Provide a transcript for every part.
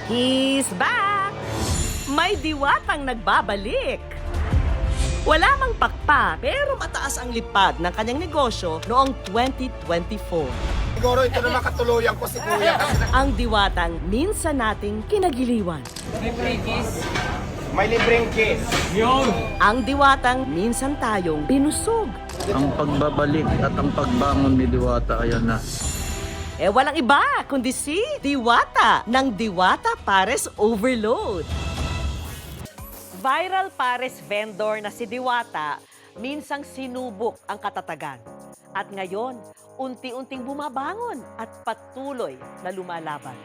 He's back! May diwatang nagbabalik. Wala mang pakpak, pero mataas ang lipad ng kanyang negosyo noong 2024. Siguro ito na makatuluyan ko si Kuya kasi Ang diwatang minsan nating kinagiliwan. may libreng kiss. Ang diwatang minsan tayong binusog. Ang pagbabalik at ang pagbangon ni Diwata, ayan na. Walang iba kundi si Diwata ng Diwata Pares Overload. Viral pares vendor na si Diwata, minsang sinubok ang katatagan. At ngayon, unti-unting bumabangon at patuloy na lumalaban.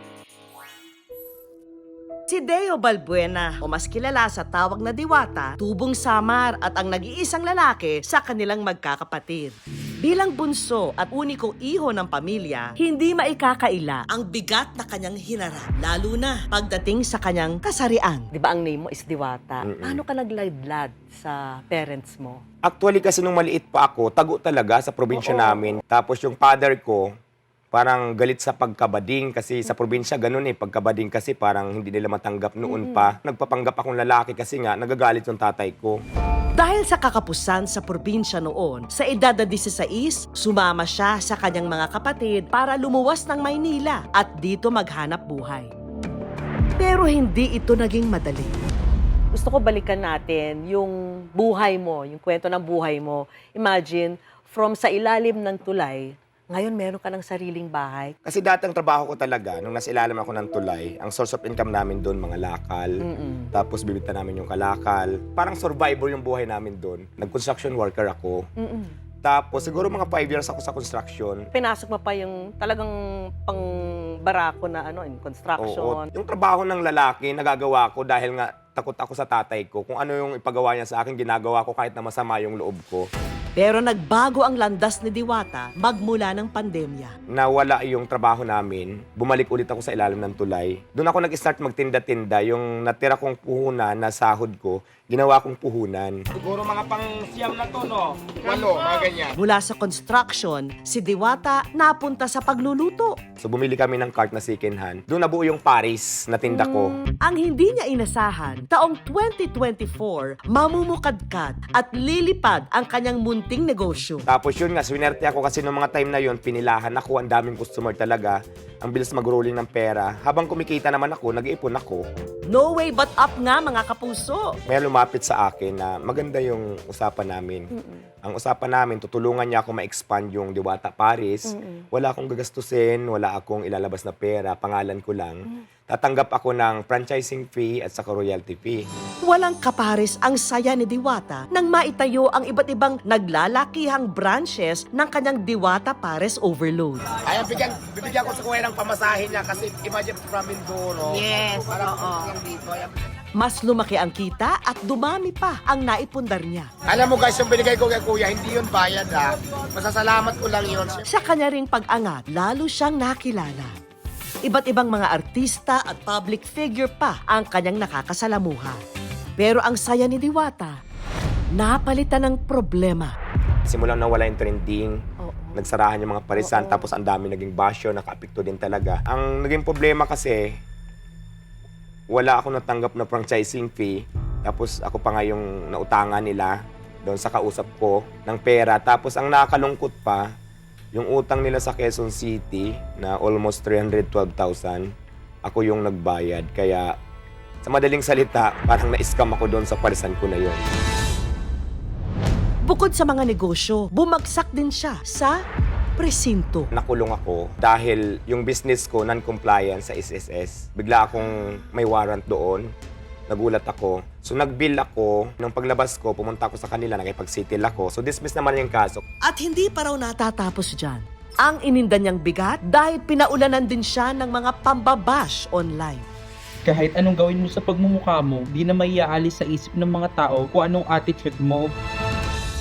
Si Deo Balbuena, o mas kilala sa tawag na Diwata, tubong samar at ang nag-iisang lalaki sa kanilang magkakapatid. Bilang bunso at unikong iho ng pamilya, hindi maikakaila ang bigat na kanyang hinarap, lalo na pagdating sa kanyang kasarian. Di ba ang name mo is Diwata? Paano ka nagladlad sa parents mo? Actually kasi nung maliit pa ako, tago talaga sa probinsya namin. Tapos yung father ko, parang galit sa pagkabading kasi sa probinsya ganun pagkabading kasi parang hindi nila matanggap noon pa. Nagpapanggap akong lalaki kasi nga nagagalit yung tatay ko. Dahil sa kakapusan sa probinsya noon, sa edad na 16, sumama siya sa kanyang mga kapatid para lumuwas ng Maynila at dito maghanap buhay. Pero hindi ito naging madali. Gusto ko balikan natin yung buhay mo, yung kwento ng buhay mo. Imagine, from sa ilalim ng tulay, ngayon meron ka ng sariling bahay. Kasi dati ang trabaho ko talaga, nung nasa ilalim ako ng tulay, ang source of income namin doon, mga lakal. Tapos bibita namin yung kalakal. Parang survivor yung buhay namin doon. Nag-construction worker ako. Tapos siguro mga 5 years ako sa construction. Pinasok mo pa yung talagang pang-barako na in construction. Yung trabaho ng lalaki, nagagawa ko dahil nga takot ako sa tatay ko. Kung ano yung ipagawa niya sa akin, ginagawa ko kahit na masama yung loob ko. Pero nagbago ang landas ni Diwata magmula ng pandemya. Nawala yung trabaho namin, bumalik ulit ako sa ilalim ng tulay. Doon ako nag-start magtinda-tinda. Yung natira kong puhunan na sahod ko, ginawa kong puhunan. Siguro mga pang-siyam na to, no? 8, mga ganyan. Mula sa construction, si Diwata napunta sa pagluluto. So bumili kami ng cart na second hand. Doon nabuo yung Paris na tinda ko. Ang hindi niya inasahan, taong 2024, mamumukadkad at lilipad ang kanyang munting negosyo. Tapos yun nga, swinerte ako kasi noong mga time na yun, pinilahan ako, ang daming customer talaga. Ang bilis mag-rolling ng pera. Habang kumikita naman ako, nag-iipon ako. No way but up nga mga kapuso. May lumapit sa akin na maganda yung usapan namin. Ang usapan namin, tutulungan niya ako ma-expand yung Diwata Paris. Wala akong gagastusin, wala akong ilalabas na pera, pangalan ko lang. Tatanggap ako ng franchising fee at saka royalty fee. Walang kapares ang saya ni Diwata nang maitayo ang iba't ibang naglalakihang branches ng kanyang Diwata Pares Overload. Ayan, bibigyan ko sa kuya ng pamasahin niya kasi imagine from Mindoro. Yes, Parang oo. lang dito. Ayan. Mas lumaki ang kita at dumami pa ang naipundar niya. Alam mo guys, yung binigay ko kay kuya, hindi yun bayad ha. Masasalamat ko lang yun. Sa kanya ring pag-angat, lalo siyang nakilala. Iba't ibang mga artista at public figure pa ang kanyang nakakasalamuha. Pero ang saya ni Diwata, napalitan ng problema. Simulang nawala yung trending. Oo. Nagsarahan yung mga parisan, tapos ang dami naging basyo, naka-apekto din talaga. Ang naging problema kasi, wala ako natanggap na franchising fee. Tapos ako pa nga yung nautangan nila doon sa kausap ko ng pera. Tapos ang nakakalungkot pa, yung utang nila sa Quezon City na almost 312,000, ako yung nagbayad. Kaya sa madaling salita, parang na-scam ako doon sa parisan ko na yun. Bukod sa mga negosyo, bumagsak din siya sa presinto. Nakulong ako dahil yung business ko non-compliant sa SSS. Bigla akong may warrant doon. Nagulat ako. So nag-bill ako. Nung paglabas ko, pumunta ako sa kanila, nakipag-settle ako. So dismiss naman yung kaso. At hindi pa raw natatapos dyan. Ang ininda niyang bigat dahil pinaulanan din siya ng mga pambabash online. Kahit anong gawin mo sa pagmumukha mo, di na maiaalis sa isip ng mga tao kung anong attitude mo.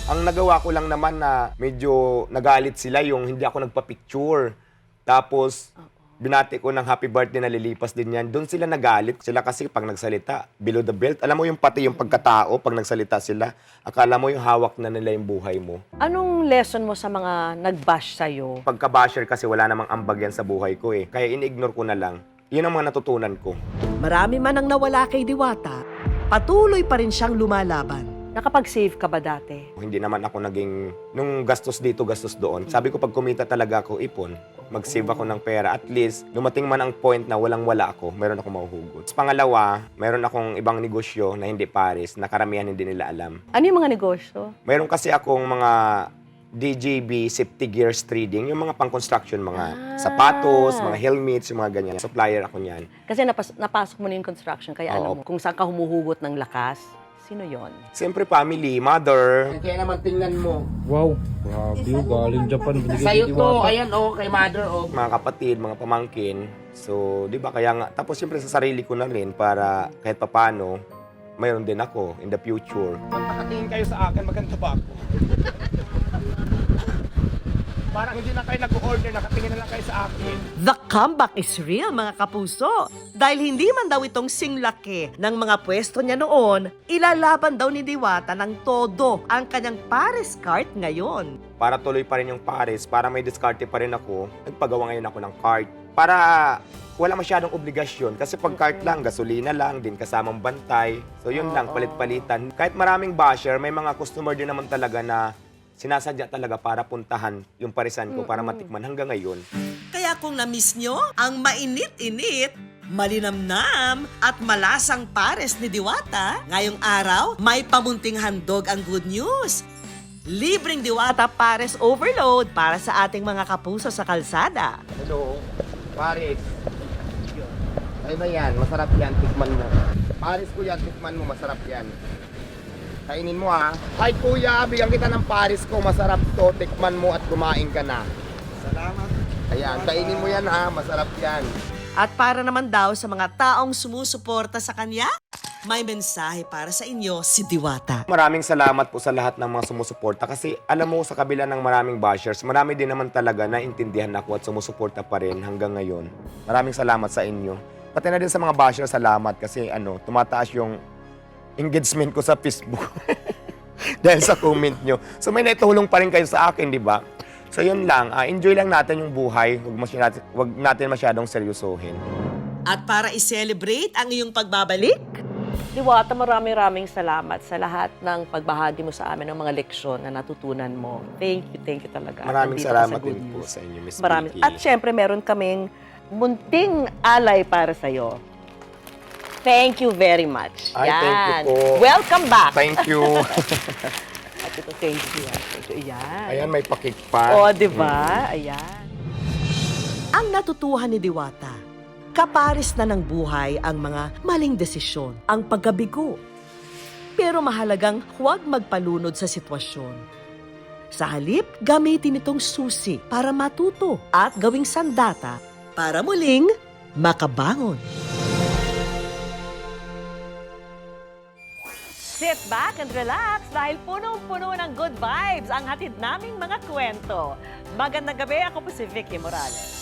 Ang nagawa ko lang naman na medyo nagalit sila yung hindi ako nagpa-picture. Tapos binati ko ng happy birthday na lilipas din yan. Doon sila nagalit. Sila kasi pag nagsalita, below the belt. Alam mo yung pati yung pagkatao, pag nagsalita sila, akala mo yung hawak na nila yung buhay mo. Anong lesson mo sa mga nag-bash sa'yo? Pagka-basher kasi wala namang ambag yan sa buhay ko eh. Kaya in-ignore ko na lang. Yun ang mga natutunan ko. Marami man ang nawala kay Diwata, patuloy pa rin siyang lumalaban. Nakapag-save ka ba dati? Hindi naman ako naging, nung gastos dito, gastos doon. Sabi ko, pag kumita talaga ako, ipon. Mag-save ako ng pera. At least, dumating man ang point na walang-wala ako, meron akong mahuhugot. Pangalawa, meron akong ibang negosyo na hindi pares, na karamihan hindi nila alam. Ano yung mga negosyo? Meron kasi akong mga DJB, safety gears trading, yung mga pang-construction, mga sapatos, mga helmets, yung mga ganyan. Supplier ako niyan. Kasi napasok mo na yung construction, kaya Oo. alam mo kung saan ka humuhugot ng lakas. Sino yon? Siyempre, family, mother. Kaya naman tingnan mo. Wow, grabe, galing Japan. Binigay Sa'yo ni to, Diwata. ayan kay mother Mga kapatid, mga pamangkin. So, di ba, kaya nga, tapos siyempre sa sarili ko na rin para kahit papano, mayroon din ako in the future. Pagkatingin kayo sa akin, maganda ba ako? Parang hindi na kayo nag-order, nakatingin na lang kayo sa akin. The comeback is real, mga kapuso. Dahil hindi man daw itong singlaki ng mga pwesto niya noon, ilalaban daw ni Diwata ng todo ang kanyang Paris cart ngayon. Para tuloy pa rin yung Paris, para may diskarte pa rin ako, nagpagawa ngayon ako ng cart. Para wala masyadong obligasyon. Kasi pag cart lang, gasolina lang, din kasamang bantay. So yun lang, palit-palitan. Kahit maraming basher, may mga customer din naman talaga na sinasadya talaga para puntahan yung parisan ko para matikman hanggang ngayon. Kaya kung na-miss nyo ang mainit-init, malinamnam at malasang Pares ni Diwata, ngayong araw, may pamunting handog ang good news. Libreng Diwata Pares Overload para sa ating mga kapuso sa kalsada. Hello, Paris. Ay ba yan? Masarap yan, tikman mo. Paris ko yan, tikman mo, masarap yan. Kainin mo ha. Hi kuya, bigyan kita ng Paris ko, masarap to, tikman mo at kumain ka na. Salamat. Ayan, kainin mo yan ha, masarap yan. At para naman daw sa mga taong sumusuporta sa kanya, may mensahe para sa inyo si Diwata. Maraming salamat po sa lahat ng mga sumusuporta kasi alam mo sa kabila ng maraming bashers, marami din naman talaga na intindihan ako at sumusuporta pa rin hanggang ngayon. Maraming salamat sa inyo. Pati na din sa mga bashers, salamat kasi tumataas yung engagement ko sa Facebook dahil sa comment nyo. So may naitulong pa rin kayo sa akin, di ba? So yun lang, enjoy lang natin yung buhay, wag natin masyadong seryosohin. At para i-celebrate ang iyong pagbabalik, Diwata, maraming salamat sa lahat ng pagbahagi mo sa amin ng mga leksyon na natutunan mo. Thank you talaga. Maraming Nandito ka salamat sa Good din po News. sa inyo, Miss Marami. Vicky. At syempre, meron kaming munting alay para sa'yo. Thank you very much. Ay, thank you po. Welcome back. Thank you. At ito, thank you. Thank you. Ayan. Ayan, may pakik pa. O, di ba? Ayan. ang natutuhan ni Diwata, kapares na ng buhay ang mga maling desisyon, ang pagkabigo. Pero mahalagang huwag magpalunod sa sitwasyon. Sa halip, gamitin itong susi para matuto at gawing sandata para muling makabangon. Sit back and relax dahil punong-puno ng good vibes ang hatid naming mga kwento. Magandang gabi, ako po si Vicky Morales.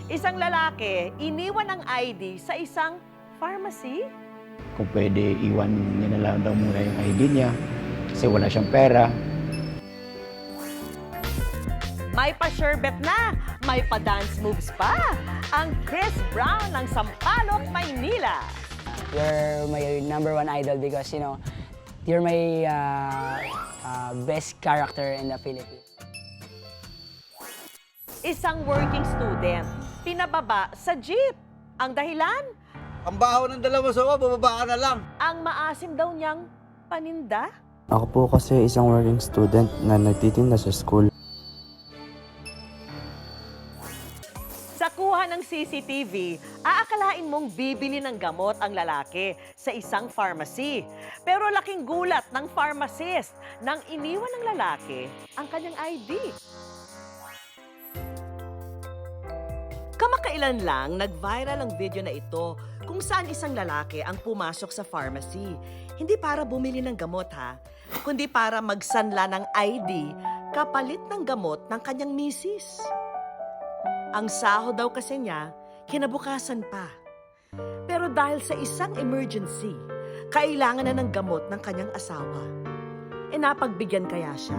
Isang lalaki, iniwan ang ID sa isang pharmacy. Kung pwede, iwan niya na lang daw muna yung ID niya kasi wala siyang pera. May pa-sherbet na, may pa-dance moves pa. Ang Chris Brown ng Sampaloc, Maynila. You're my number one idol because, you know, you're my best character in the Philippines. Isang working student, pinababa sa jeep. Ang dahilan? Ang baho ng dalawa sa bababa ka na lang. Ang maasim daw niyang paninda. Ako po kasi isang working student na nagtitinda sa school. Sa kuha ng CCTV, aakalain mong bibili ng gamot ang lalaki sa isang pharmacy. Pero laking gulat ng pharmacist nang iniwan ng lalaki ang kanyang ID. Kamakailan lang, nag-viral ang video na ito kung saan isang lalaki ang pumasok sa pharmacy. Hindi para bumili ng gamot ha, kundi para magsanla ng ID kapalit ng gamot ng kanyang misis. Ang sahod daw kasi niya, kinabukasan pa. Pero dahil sa isang emergency, kailangan na ng gamot ng kanyang asawa. Napagbigyan kaya siya?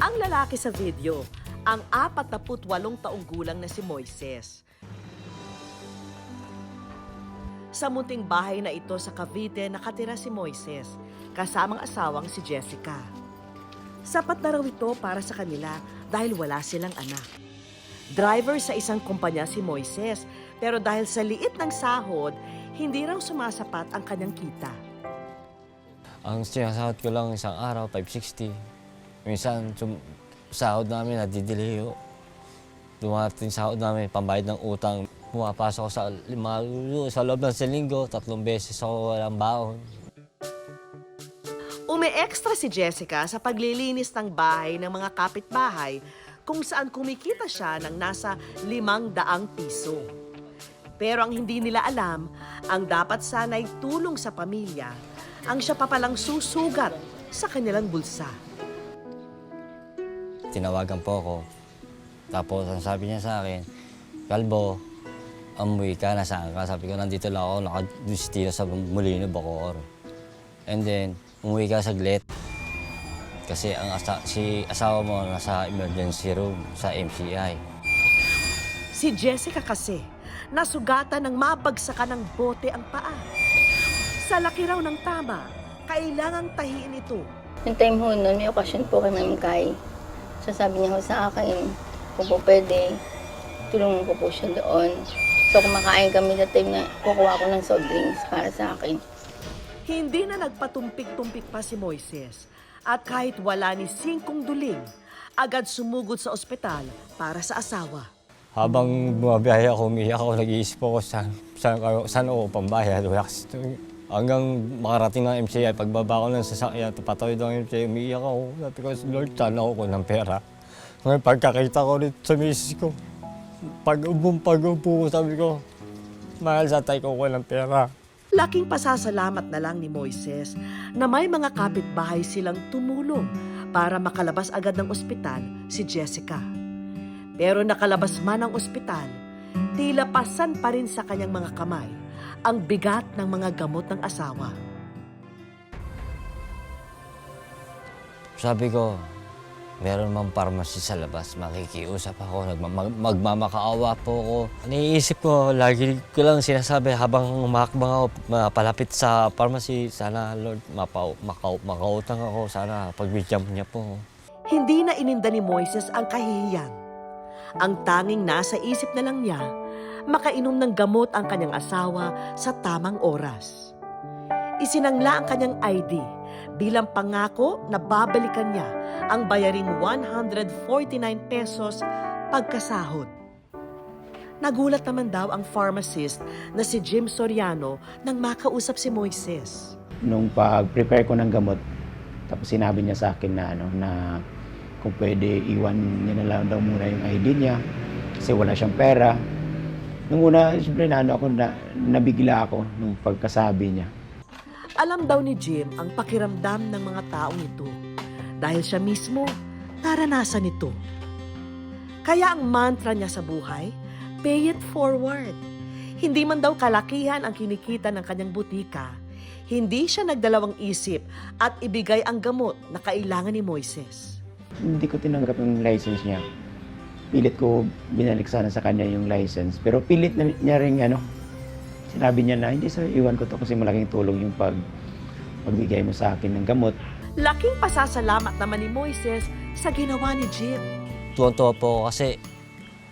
Ang lalaki sa video, ang 48 taong gulang na si Moises. Sa munting bahay na ito sa Cavite nakatira si Moises, kasamang asawang si Jessica. Sapat na raw ito para sa kanila dahil wala silang anak. Driver sa isang kumpanya si Moises, pero dahil sa liit ng sahod, hindi raw sumasapat ang kanyang kita. Ang sinasahod ko lang isang araw, 560. Minsan, sahod namin nadidelay. Dumating sahod namin, pambayad ng utang. Pumapasok ako sa loob ng linggo, 3 beses ako walang baon. Umi-extra si Jessica sa paglilinis ng bahay ng mga kapitbahay kung saan kumikita siya ng nasa 500 piso. Pero ang hindi nila alam, ang dapat sana'y tulong sa pamilya, ang siya pa palang susugat sa kanilang bulsa. Tinawagan po ako. Tapos ang sabi niya sa akin, Kalbo, amuwi ka, nasaan ka? Sabi ko, nandito lang ako, nakadustino sa Molino, Bacoor. And then, umuwi ka saglit. Kasi si asawa mo nasa emergency room sa MCI. Si Jessica kasi, nasugatan ng mabagsakan ng bote ang paa. Sa laki raw ng tama, kailangang tahiin ito. Yung time ho nun, may okasyon po kay Ma'am Kai. So sabi niya ho sa akin, kung po pwede, tulungan ko po siya doon. So kumakain kami that time na kukuha ko ng soft drinks para sa akin. Hindi na nagpatumpik-tumpik pa si Moises. At kahit wala ni 5 duling, agad sumugod sa ospital para sa asawa. Habang bumabiyahe ako, umiiyak ako, nag-iisip ako saan ako pambayad. Hanggang makarating ng MCI, pagbaba ko ng sasakyan, patawid ng MCI, umiiyak ako. Sabi ko, Lord, sana ako ng pera. Ngayon, pagkakita ko rin sa misis ko, pag-upo ko, sabi ko, mahal sa tay ko ng pera. Laking pasasalamat na lang ni Moises na may mga kapitbahay silang tumulong para makalabas agad ng ospital si Jessica. Pero nakalabas man ang ospital, tila pasan pa rin sa kanyang mga kamay ang bigat ng mga gamot ng asawa. Sabi ko, meron mang pharmacy sa labas, makikiusap ako, magmamakaawa po ako. Naiisip ko, lagi ko lang sinasabi habang umakbang ako, palapit sa pharmacy, sana Lord, makautang ako, sana pagbigyan niya po. Hindi na ininda ni Moises ang kahihiyan. Ang tanging nasa isip na lang niya, makainom ng gamot ang kanyang asawa sa tamang oras. Isinangla ang kanyang ID bilang pangako na babalikan niya ang bayaring 149 pesos pagkasahod. Nagulat naman daw ang pharmacist na si Jim Soriano nang makausap si Moises. Nung pag-prepare ko ng gamot, tapos sinabi niya sa akin na, na kung pwede iwan niya na lang daw muna yung ID niya kasi wala siyang pera. Nung una, siyempre nabigla ako nung pagkasabi niya. Alam daw ni Jim ang pakiramdam ng mga taong ito dahil siya mismo naranasan ito. Kaya ang mantra niya sa buhay, pay it forward. Hindi man daw kalakihan ang kinikita ng kanyang butika, hindi siya nagdalawang isip at ibigay ang gamot na kailangan ni Moises. Hindi ko tinanggap yung license niya. Pilit ko binalik sana sa kanya yung license. Pero pilit na niya rin, sinabi niya na, hindi sir, iwan ko to kasi malaking tulong yung pagbigay mo sa akin ng gamot. Laking pasasalamat naman ni Moises sa ginawa ni Jim. Tuwan-tuwa po ako kasi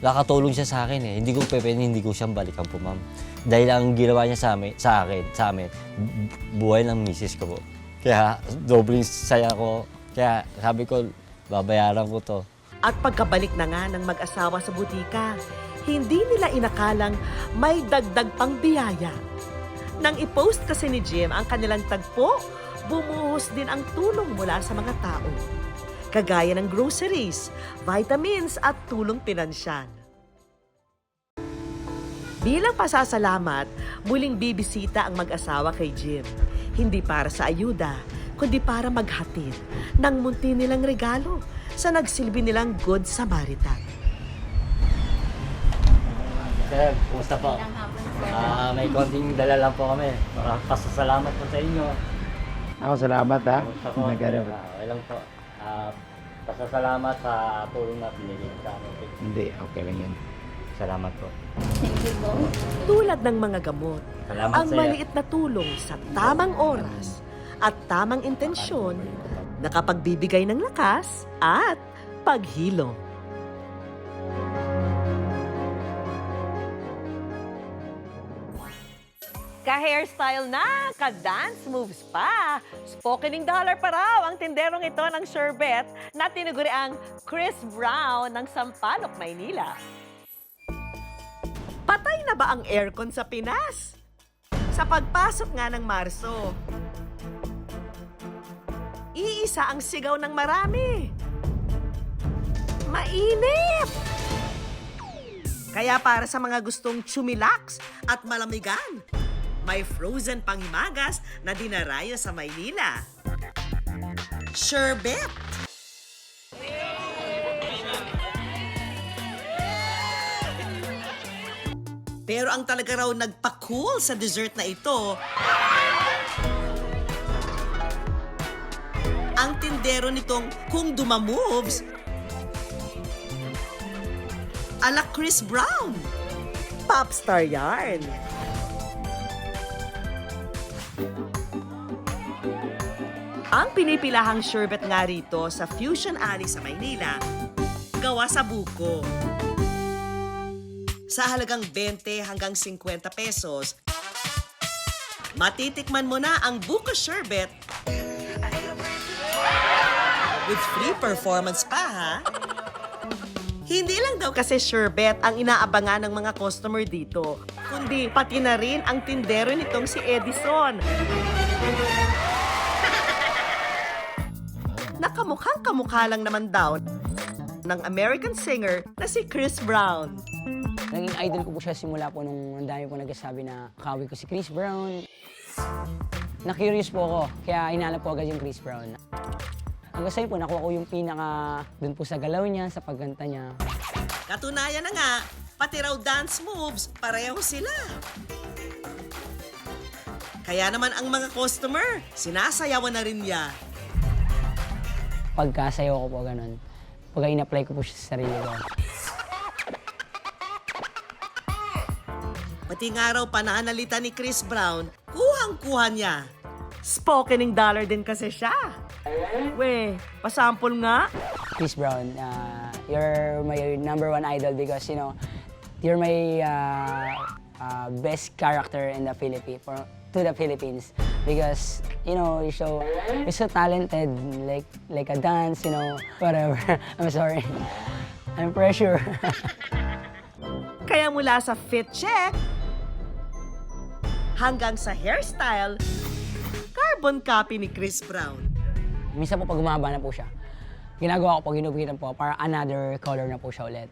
nakatulong siya sa akin eh. Hindi ko hindi ko siyang balikan po, ma'am. Dahil ang ginawa niya sa amin, buhay ng misis ko po. Kaya dobleng saya ko. Kaya sabi ko, babayaran ko to. At pagkabalik na nga ng mag-asawa sa butika, hindi nila inakalang may dagdag pang biyaya. Nang i-post kasi ni Jim ang kanilang tagpo, bumuhos din ang tulong mula sa mga tao. Kagaya ng groceries, vitamins at tulong pinansyal. Bilang pasasalamat, muling bibisita ang mag-asawa kay Jim. Hindi para sa ayuda, kundi para maghatid ng munti nilang regalo sa nagsilbi nilang Good Samaritan. Sir, kumusta po? May konting dala lang po kami. Pasasalamat po sa inyo. Ako salamat ha. Kumusta po? Okay lang po. Pasasalamat sa tulong na binigay sa amin. Hindi, okay lang yan. Salamat po. Thank you po. Tulad ng mga gamot, Salamat ang sa iyo. maliit na tulong sa tamang oras at tamang intensyon nakapagbibigay ng lakas at paghilom. Ka-hairstyle na, ka-dance moves pa. Spokening dollar pa raw ang tinderong ito ng sherbet na tinuguri ang Chris Brown ng Sampaloc, Maynila. Patay na ba ang aircon sa Pinas? Sa pagpasok nga ng Marso, iisa ang sigaw ng marami. Mainit! Kaya para sa mga gustong chumilax at malamigan, may frozen panghimagas na dinarayo sa Maynila. Sherbet! Pero ang talaga raw nagpa-cool sa dessert na ito, ang tindero nitong Kung Duma Moves, ala Chris Brown. Popstar yarn. Ang pinipilahang sherbet nga rito sa Fusion Alley sa Maynila, gawa sa buko. Sa halagang 20 hanggang 50 pesos, matitikman mo na ang buko sherbet with free performance pa, ha? Hindi lang daw kasi sherbet ang inaabangan ng mga customer dito, kundi pati na rin ang tindero nitong si Edison. Nakamukhang kamukha lang naman daw ng American singer na si Chris Brown. Naging idol ko po siya simula po nung ang dami po nagsasabi na kawi ko si Chris Brown. Na-curious po ako, kaya inalap ko agad yung Chris Brown. Hanggang sa'yo po, nakuha ko yung pinaka dun po sa galaw niya, sa pagganta niya. Katunayan na nga, pati raw dance moves, pareho sila. Kaya naman ang mga customer, sinasayawan na rin niya. Pagkasayaw ko po ganun, pagka in-apply ko po siya sa sarili ko. Pati nga raw pananalita ni Chris Brown, kuhang-kuha niya. Spokening dollar din kasi siya. We, pasample nga. Chris Brown, you're my #1 idol because, you know, you're my best character in the Philippines, to the Philippines. Because, you know, you're so talented, like a dance, you know, whatever. I'm sorry. I'm pressure. Kaya mula sa fit check, hanggang sa hairstyle, carbon copy ni Chris Brown. Minsan po pag humaba na po siya, ginagawa ko po, ginugupitan po para another color na po siya ulit.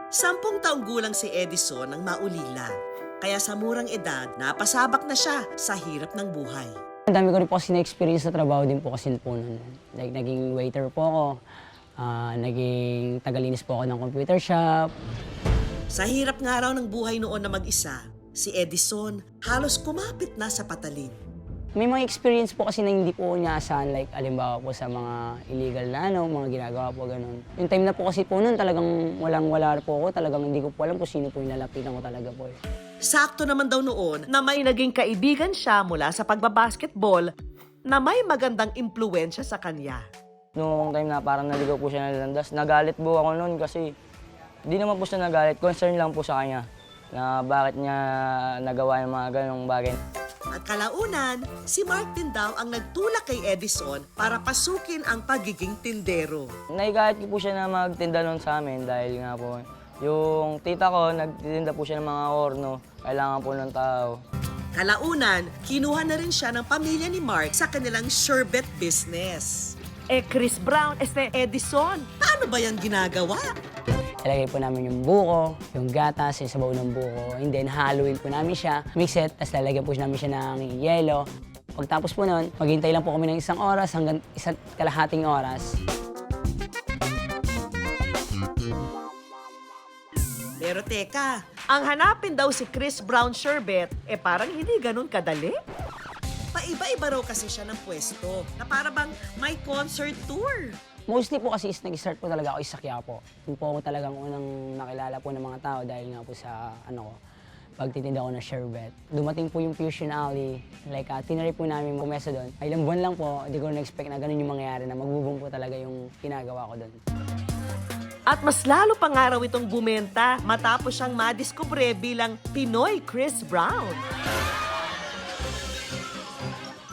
10 taong gulang si Edison nang maulila. Kaya sa murang edad, napasabak na siya sa hirap ng buhay. Ang dami ko rin po kasi na-experience sa trabaho din po kasi po nun. Like, naging waiter po ako, naging tagalinis po ako ng computer shop. Sa hirap nga raw ng buhay noon na mag-isa, si Edison halos kumapit na sa patalim. May mga experience po kasi na hindi po niya asahan, like alimbawa po sa mga illegal na mga ginagawa po ganun. Yung time na po kasi po nun talagang walang-wala po ako, talagang hindi ko po alam kung sino po yung lalapitan ko talaga po. Sakto naman daw noon na may naging kaibigan siya mula sa pagbabasketball na may magandang impluwensya sa kanya. Noong time na parang naligaw po siya na landas, nagalit po ako noon kasi di naman po siya nagalit, concern lang po sa kanya na bakit niya nagawa yung mga ganong bagay. At kalaunan, si Mark din daw ang nagtulak kay Edison para pasukin ang pagiging tindero. Nahigalit ko po siya na magtinda noon sa amin dahil nga po, yung tita ko, nagtitinda po siya ng mga orno, kailangan po ng tao. Kalaunan, kinuha na rin siya ng pamilya ni Mark sa kanilang sherbet business. Chris Brown, Edison, paano ba yan ginagawa? Ilagay po namin yung buko, yung gatas, yung sabaw ng buko, and then haluin po namin siya, mix it, tapos lalagyan po namin siya ng yelo. Pagtapos po nun, maghintay lang po kami ng 1 oras hanggang 1.5 oras. Pero teka, ang hanapin daw si Chris Brown sherbet, parang hindi ganun kadali. Paiba-iba raw kasi siya ng pwesto na para bang may concert tour. Mostly po kasi nag-start po talaga ako sa Quiapo. Yun po ako talagang unang nakilala po ng mga tao dahil nga po sa pagtitinda ko ng sherbet. Dumating po yung Fusion Alley, tinry po namin pumesa doon. Ay, ilang buwan lang po, hindi ko na-expect na ganun yung mangyayari, na magbubong po talaga yung ginagawa ko doon. At mas lalo pa nga raw itong bumenta matapos siyang madiskubre bilang Pinoy Chris Brown.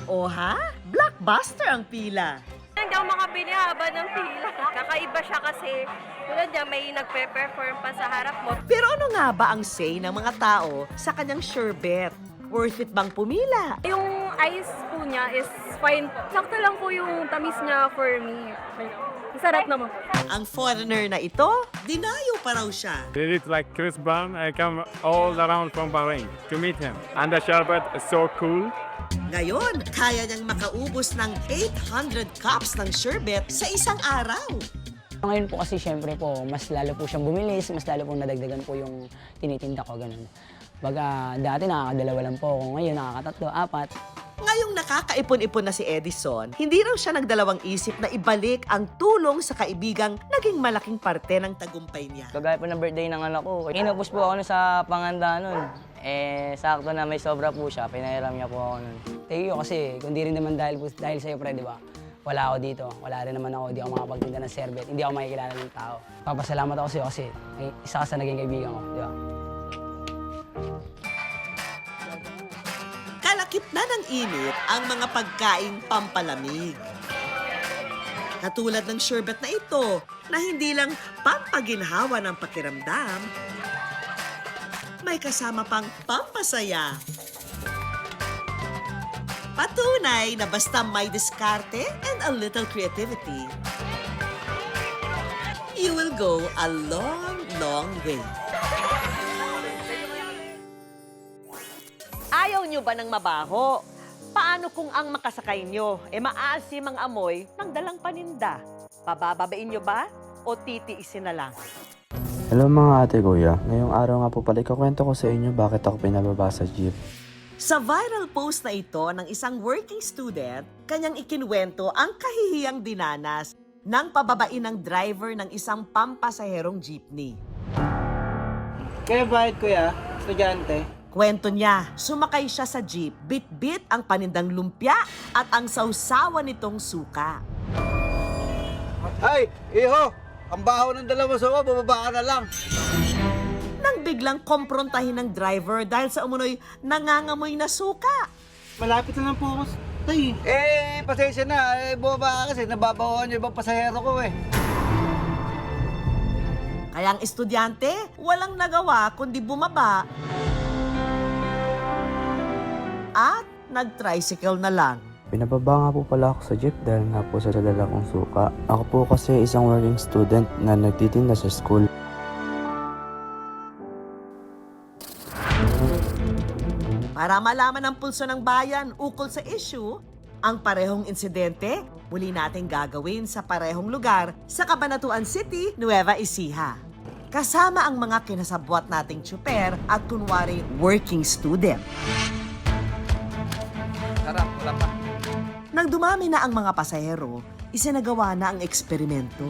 O ha? Blockbuster ang pila. Hindi ako makabili haba ng pila. Kakaiba siya kasi tulad niya may nagpe-perform pa sa harap mo. Pero ano nga ba ang say ng mga tao sa kanyang sherbet? Worth it bang pumila? Yung ice po niya is fine po. Sakto lang po yung tamis niya for me. Sarap naman. Ang foreigner na ito, dinayo pa raw siya. It is like Chris Brown. I come all around from Bahrain to meet him. And the sherbet is so cool. Ngayon, kaya niyang makaubos ng 800 cups ng sherbet sa isang araw. Ngayon po kasi syempre po, mas lalo po siyang bumilis, mas lalo pong nadagdagan po yung tinitinda ko, ganun. Baga, dati nakakadalawa lang po ako, ngayon nakakatatlo, 4. Ngayong nakakaipon-ipon na si Edison, hindi raw siya nagdalawang isip na ibalik ang tulong sa kaibigang naging malaking parte ng tagumpay niya. Kagaya po ng birthday ng anak ko, inubos po ako sa panganda nun. Sakto na may sobra po siya, pinahiram niya po ako nun. Thank you kasi, kung di rin naman dahil sa'yo, pre, di ba? Wala ako dito, wala rin naman ako, di ako makapagtinda ng serbet, hindi ako makikilala ng tao. Papasalamat ako sa'yo kasi isa ka sa naging kaibigan ko, di ba? Kalakip na ng init ang mga pagkaing pampalamig. Katulad ng sherbet na ito na hindi lang pampaginhawa ng pakiramdam, may kasama pang pampasaya. Patunay na basta may diskarte and a little creativity, you will go a long, long way. Ayaw nyo ba ng mabaho? Paano kung ang makasakay nyo, maasim ang amoy ng dalang paninda? Pabababain nyo ba o titiisin na lang? Hello mga ate kuya, ngayong araw nga po pala ikakwento ko sa inyo bakit ako pinababa sa jeep. Sa viral post na ito ng isang working student, kanyang ikinwento ang kahihiyang dinanas ng pababain ng driver ng isang pampasaherong jeepney. Kaya bakit kuya, estudyante? Kwento niya, sumakay siya sa jeep, bit-bit ang panindang lumpia at ang sausawan nitong suka. Ay, iho! Ang baho ng dalawa suka, bababa ka na lang. Nang biglang komprontahin ng driver dahil sa umunoy nangangamoy na suka. Malapit na lang po ako, tay. Pasensya na. Bumaba ka kasi nababawahan yung ibang pasahero ko eh. Kaya ang estudyante, walang nagawa kundi bumaba at nag-tricycle na lang. Pinababa nga po pala ako sa jeep dahil nga po sa dala kong suka. Ako po kasi isang working student na nagtitinda sa school. Para malaman ang pulso ng bayan ukol sa issue, ang parehong insidente, muli nating gagawin sa parehong lugar sa Cabanatuan City, Nueva Ecija. Kasama ang mga kinasabwat nating tsuper at kunwari working student. Sarap, wala pa. Nang dumami na ang mga pasahero, isinagawa na ang eksperimento.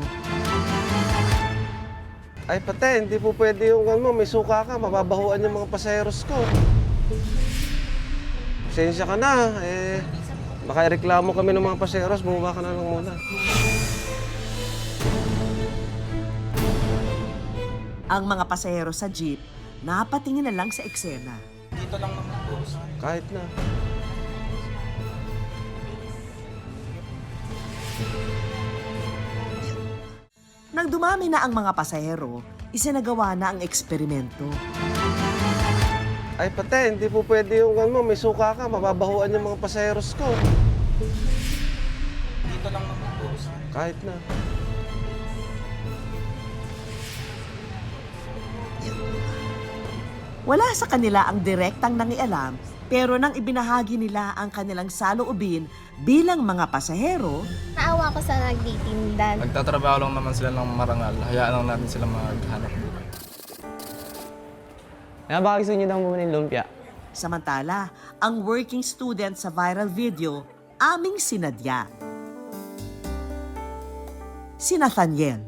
Ay pate, hindi po pwede yung may suka ka, mababahuan yung mga pasaheros ko. Pasensya ka na, baka ireklamo kami ng mga pasaheros, bumaba ka na lang muna. Ang mga pasahero sa jeep, napatingin na lang sa eksena. Dito lang naman po. Kahit na. Nang dumami na ang mga pasahero, isinagawa na ang eksperimento. Ay pate, hindi po pwede yung may suka ka, mababahuan yung mga pasaheros ko. Dito lang naman po. Kahit na. Wala sa kanila ang direktang nangialam, pero nang ibinahagi nila ang kanilang saloobin bilang mga pasahero, naawa ko sa nagtitinda. Nagtatrabaho lang naman sila ng marangal. Hayaan lang natin sila maghanap buhay. Kaya baka gusto niyo daw bumili ng lumpia? samantala, ang working student sa viral video, aming sinadya. Si Nathaniel.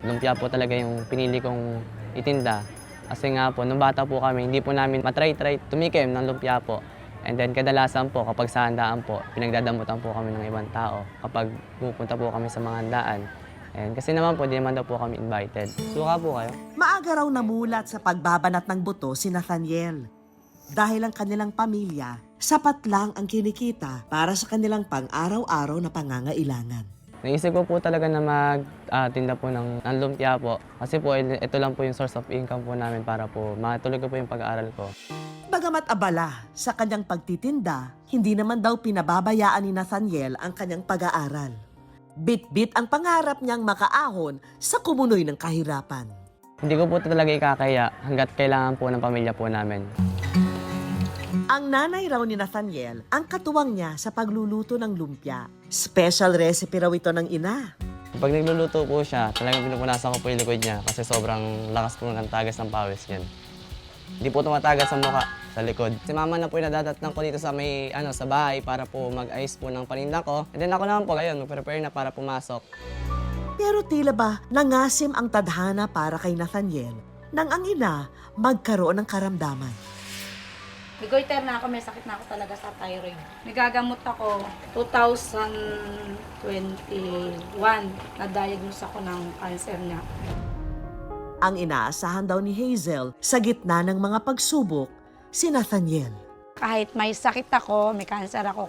Lumpia po talaga yung pinili kong itinda. Kasi nga po, nung bata po kami, hindi po namin matry tumikim ng lumpia po. And then kadalasan po, kapag sa handaan po, pinagdadamutan po kami ng ibang tao. Kapag pupunta po kami sa mga handaan. And kasi naman po, di naman daw po kami invited. Suka po kayo? Maaga raw namulat sa pagbabanat ng buto si Nathaniel. Dahil ang kanilang pamilya, sapat lang ang kinikita para sa kanilang pang-araw-araw na pangangailangan. Naisip ko po talaga na magtinda po ng lumpia po. Kasi po, ito lang po yung source of income po namin para po matuloy ko po yung pag-aaral ko. Bagamat abala sa kanyang pagtitinda, hindi naman daw pinababayaan ni Nathaniel ang kanyang pag-aaral. Bit-bit ang pangarap niyang makaahon sa kumunoy ng kahirapan. Hindi ko po talaga ikakaya hanggat kailangan po ng pamilya po namin. Ang nanay raw ni Nathaniel ang katuwang niya sa pagluluto ng lumpia. Special recipe raw ito ng ina. Pag nagluluto po siya, talagang pinupunasan ko po yung likod niya kasi sobrang lakas po ng tagas ng pawis niyan. Hindi po tumatagas sa mukha, sa likod. Si mama na po yung nadadatnan ko dito sa may sa bahay para po mag-ice po ng paninda ko. And then ako naman po ngayon, mag-prepare na para pumasok. Pero tila ba nangasim ang tadhana para kay Nathaniel nang ang ina magkaroon ng karamdaman. Goiter na ako, may sakit na ako talaga sa thyroid. Nagagamot ako 2021, na-diagnose ako ng cancer niya. Ang inaasahan daw ni Hazel sa gitna ng mga pagsubok, si Nathaniel. Kahit may sakit ako, may cancer ako,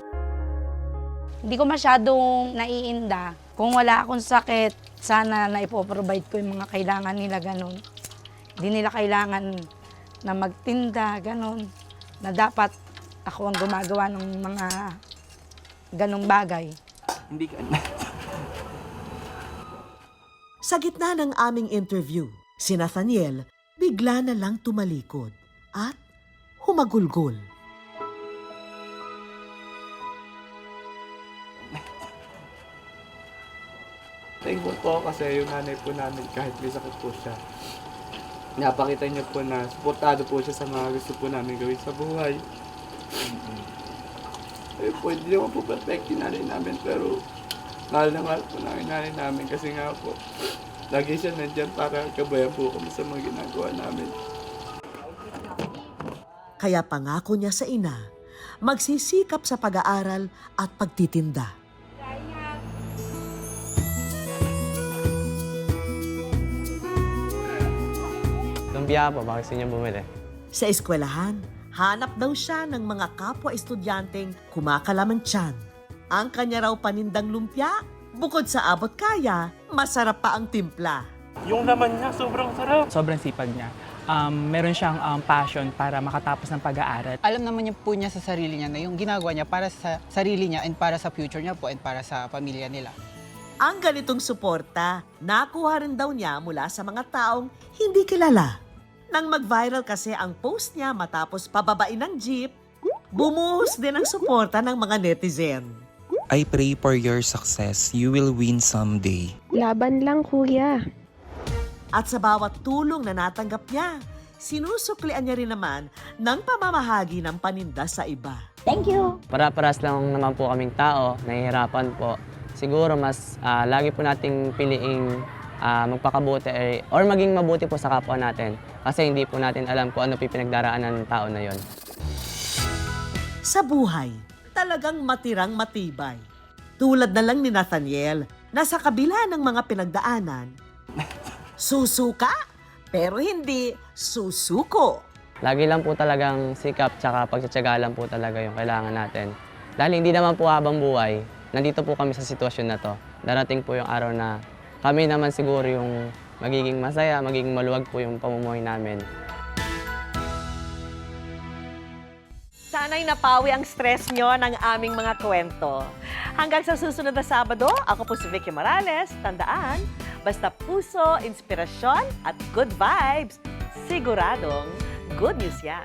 hindi ko masyadong naiinda. Kung wala akong sakit, sana na ipoprovide ko yung mga kailangan nila ganun. Hindi nila kailangan na magtinda, ganun. Na dapat ako ang gumagawa ng mga ganong bagay. Hindi ka Sa gitna ng aming interview, si Nathaniel bigla na lang tumalikod at humagulgol. Thankful po kasi yung nanay po namin kahit may sakit po siya. Napakita niya po na suportado po siya sa mga gusto po namin gawin sa buhay. Ayun po, hindi naman po perfect yung nanay namin pero mahal na mahal po namin nanay namin kasi nga po lagi siya nandyan para gabayan po kami sa mga ginagawa namin. Kaya pangako niya sa ina, magsisikap sa pag-aaral at pagtitinda. Lumpia po, bakit gusto niyo bumili? Sa eskwelahan, hanap daw siya ng mga kapwa-estudyanteng kumakalaman tiyan. Ang kanya raw panindang lumpia, bukod sa abot kaya, masarap pa ang timpla. Yung laman niya, sobrang sarap. Sobrang sipag niya. Meron siyang passion para makatapos ng pag-aaral. Alam naman niya po niya sa sarili niya na yung ginagawa niya para sa sarili niya and para sa future niya po and para sa pamilya nila. Ang ganitong suporta, nakuha rin daw niya mula sa mga taong hindi kilala. Nang mag-viral kasi ang post niya matapos pababain ng jeep, bumuhos din ang suporta ng mga netizen. I pray for your success. You will win someday. Laban lang, kuya. At sa bawat tulong na natanggap niya, sinusuklian niya rin naman ng pamamahagi ng paninda sa iba. Thank you. Para-paras lang naman po kaming tao, nahihirapan po. Siguro mas lagi po nating piliing magpakabuti or maging mabuti po sa kapwa natin. Kasi hindi po natin alam kung ano pinagdaraanan ng tao na yon. Sa buhay, talagang matirang matibay. Tulad na lang ni Nathaniel na sa kabila ng mga pinagdaanan, susuka pero hindi susuko. Lagi lang po talagang sikap tsaka pagtsatsaga lang po talaga yung kailangan natin. Dahil hindi naman po habang buhay, nandito po kami sa sitwasyon na to. Darating po yung araw na kami naman siguro yung magiging masaya, magiging maluwag po yung pamumuhay namin. Sana'y napawi ang stress nyo ng aming mga kwento. Hanggang sa susunod na Sabado, ako po si Vicky Morales. Tandaan, basta puso, inspirasyon at good vibes, siguradong good news yan.